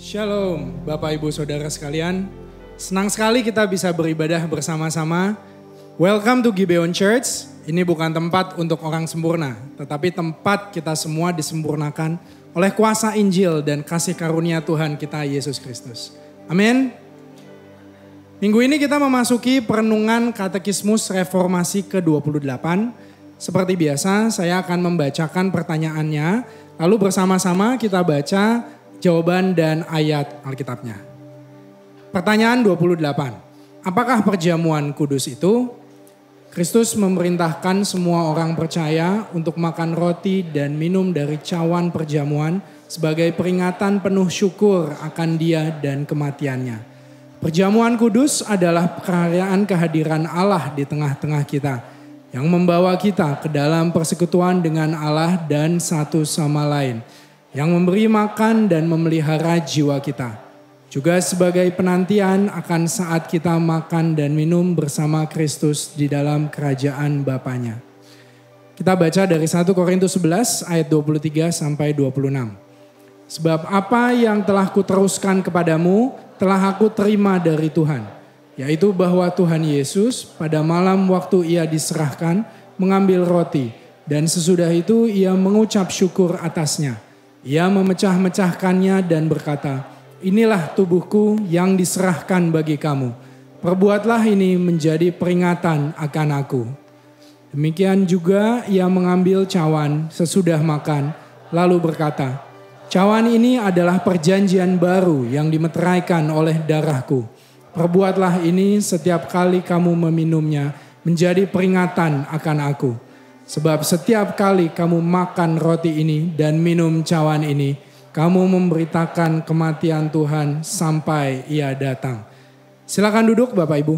Shalom Bapak Ibu Saudara sekalian. Senang sekali kita bisa beribadah bersama-sama. Welcome to Gibeon Church. Ini bukan tempat untuk orang sempurna, tetapi tempat kita semua disempurnakan oleh kuasa Injil dan kasih karunia Tuhan kita Yesus Kristus. Amin. Minggu ini kita memasuki perenungan Katekismus Reformasi ke-28. Seperti biasa saya akan membacakan pertanyaannya, lalu bersama-sama kita baca jawaban dan ayat Alkitabnya. Pertanyaan 28. Apakah perjamuan kudus itu? Kristus memerintahkan semua orang percaya untuk makan roti dan minum dari cawan perjamuan sebagai peringatan penuh syukur akan Dia dan kematiannya. Perjamuan kudus adalah perayaan kehadiran Allah di tengah-tengah kita yang membawa kita ke dalam persekutuan dengan Allah dan satu sama lain, yang memberi makan dan memelihara jiwa kita. Juga sebagai penantian akan saat kita makan dan minum bersama Kristus di dalam kerajaan Bapanya. Kita baca dari 1 Korintus 11 ayat 23 sampai 26. Sebab apa yang telah kuteruskan kepadamu telah aku terima dari Tuhan, yaitu bahwa Tuhan Yesus pada malam waktu Ia diserahkan mengambil roti, dan sesudah itu Ia mengucap syukur atasnya. Ia memecah-mecahkannya dan berkata, inilah tubuhku yang diserahkan bagi kamu. Perbuatlah ini menjadi peringatan akan aku. Demikian juga ia mengambil cawan sesudah makan, lalu berkata, cawan ini adalah perjanjian baru yang dimeteraikan oleh darahku. Perbuatlah ini setiap kali kamu meminumnya menjadi peringatan akan aku. Sebab setiap kali kamu makan roti ini dan minum cawan ini, kamu memberitakan kematian Tuhan sampai Ia datang. Silakan duduk Bapak Ibu.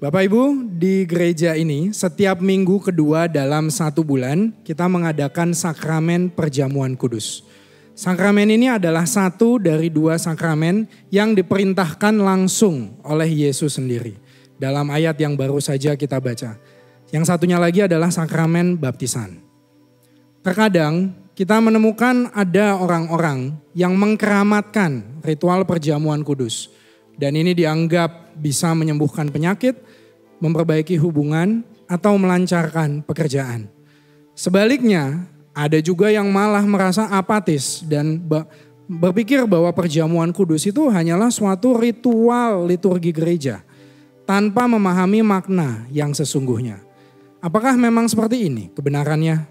Bapak Ibu, di gereja ini setiap minggu kedua dalam 1 bulan kita mengadakan sakramen perjamuan kudus. Sakramen ini adalah satu dari 2 sakramen yang diperintahkan langsung oleh Yesus sendiri. Dalam ayat yang baru saja kita baca. Yang satunya lagi adalah sakramen baptisan. Terkadang kita menemukan ada orang-orang yang mengkeramatkan ritual perjamuan kudus. Dan ini dianggap bisa menyembuhkan penyakit, memperbaiki hubungan, atau melancarkan pekerjaan. Sebaliknya, ada juga yang malah merasa apatis dan berpikir bahwa perjamuan kudus itu hanyalah suatu ritual liturgi gereja tanpa memahami makna yang sesungguhnya. Apakah memang seperti ini kebenarannya?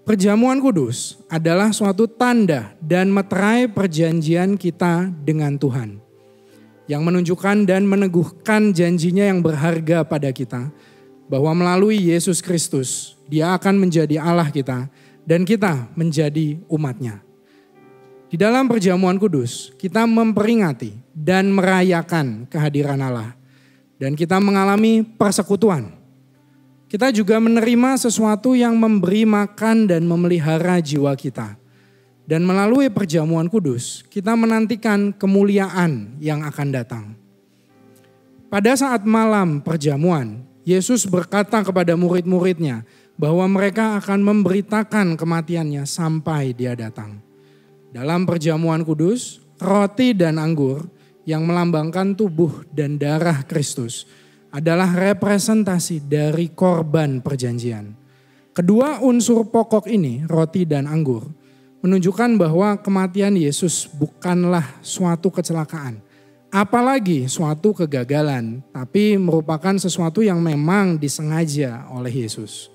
Perjamuan kudus adalah suatu tanda dan meterai perjanjian kita dengan Tuhan, yang menunjukkan dan meneguhkan janjinya yang berharga pada kita, bahwa melalui Yesus Kristus Dia akan menjadi Allah kita dan kita menjadi umat-Nya. Di dalam perjamuan kudus kita memperingati dan merayakan kehadiran Allah dan kita mengalami persekutuan. Kita juga menerima sesuatu yang memberi makan dan memelihara jiwa kita. Dan melalui perjamuan kudus kita menantikan kemuliaan yang akan datang. Pada saat malam perjamuan, Yesus berkata kepada murid-muridnya bahwa mereka akan memberitakan kematiannya sampai Dia datang. Dalam perjamuan kudus, roti dan anggur yang melambangkan tubuh dan darah Kristus adalah representasi dari korban perjanjian. Kedua unsur pokok ini, roti dan anggur, menunjukkan bahwa kematian Yesus bukanlah suatu kecelakaan, apalagi suatu kegagalan, tapi merupakan sesuatu yang memang disengaja oleh Yesus.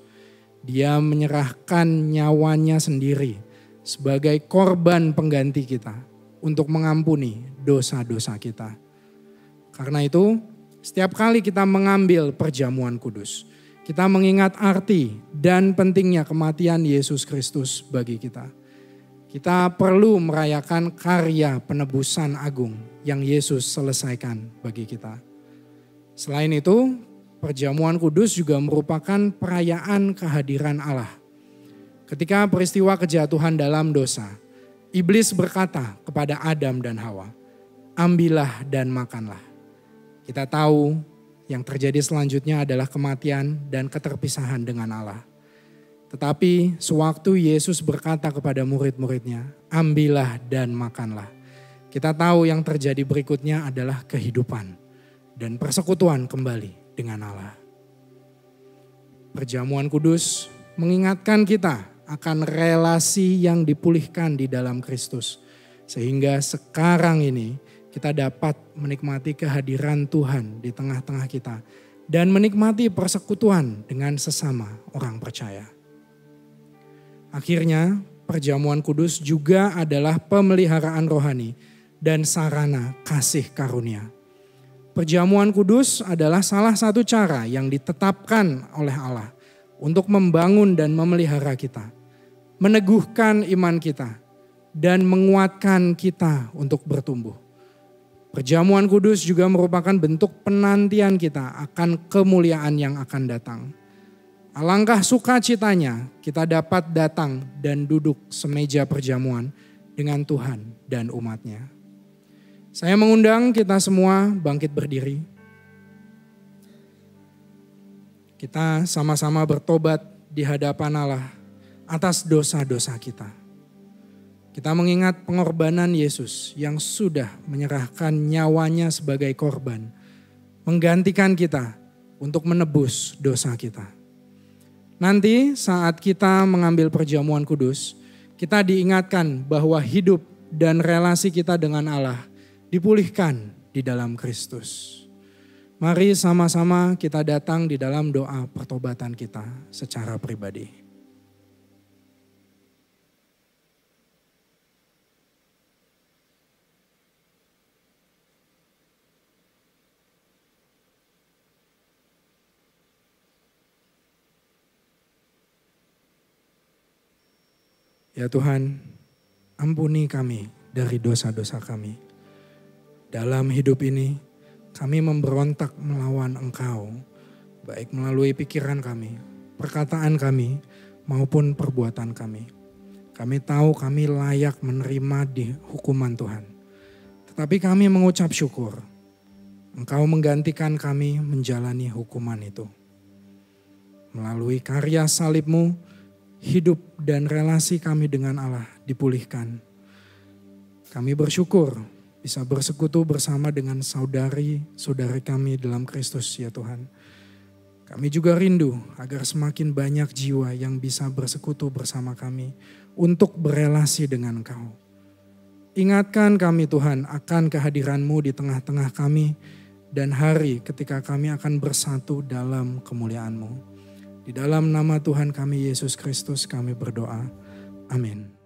Dia menyerahkan nyawanya sendiri sebagai korban pengganti kita untuk mengampuni dosa-dosa kita. Karena itu, setiap kali kita mengambil perjamuan kudus, kita mengingat arti dan pentingnya kematian Yesus Kristus bagi kita. Kita perlu merayakan karya penebusan agung yang Yesus selesaikan bagi kita. Selain itu, perjamuan kudus juga merupakan perayaan kehadiran Allah. Ketika peristiwa kejatuhan dalam dosa, iblis berkata kepada Adam dan Hawa, ambillah dan makanlah. Kita tahu yang terjadi selanjutnya adalah kematian dan keterpisahan dengan Allah. Tetapi sewaktu Yesus berkata kepada murid-muridnya, ambillah dan makanlah. Kita tahu yang terjadi berikutnya adalah kehidupan dan persekutuan kembali dengan Allah. Perjamuan kudus mengingatkan kita akan relasi yang dipulihkan di dalam Kristus. Sehingga sekarang ini kita dapat menikmati kehadiran Tuhan di tengah-tengah kita. Dan menikmati persekutuan dengan sesama orang percaya. Akhirnya perjamuan kudus juga adalah pemeliharaan rohani dan sarana kasih karunia. Perjamuan kudus adalah salah satu cara yang ditetapkan oleh Allah untuk membangun dan memelihara kita, meneguhkan iman kita, dan menguatkan kita untuk bertumbuh. Perjamuan kudus juga merupakan bentuk penantian kita akan kemuliaan yang akan datang. Alangkah sukacitanya kita dapat datang dan duduk semeja perjamuan dengan Tuhan dan umat-Nya. Saya mengundang kita semua bangkit berdiri. Kita sama-sama bertobat di hadapan Allah atas dosa-dosa kita. Kita mengingat pengorbanan Yesus yang sudah menyerahkan nyawanya sebagai korban, menggantikan kita untuk menebus dosa kita. Nanti saat kita mengambil perjamuan kudus, kita diingatkan bahwa hidup dan relasi kita dengan Allah dipulihkan di dalam Kristus. Mari sama-sama kita datang di dalam doa pertobatan kita secara pribadi. Ya Tuhan, ampuni kami dari dosa-dosa kami. Dalam hidup ini, kami memberontak melawan Engkau, baik melalui pikiran kami, perkataan kami, maupun perbuatan kami. Kami tahu kami layak menerima di hukuman Tuhan. Tetapi kami mengucap syukur, Engkau menggantikan kami menjalani hukuman itu. Melalui karya salib-Mu, hidup dan relasi kami dengan Allah dipulihkan. Kami bersyukur bisa bersekutu bersama dengan saudari-saudari kami dalam Kristus ya Tuhan. Kami juga rindu agar semakin banyak jiwa yang bisa bersekutu bersama kami untuk berelasi dengan Engkau. Ingatkan kami Tuhan akan kehadiran-Mu di tengah-tengah kami dan hari ketika kami akan bersatu dalam kemuliaan-Mu. Di dalam nama Tuhan kami Yesus Kristus kami berdoa. Amin.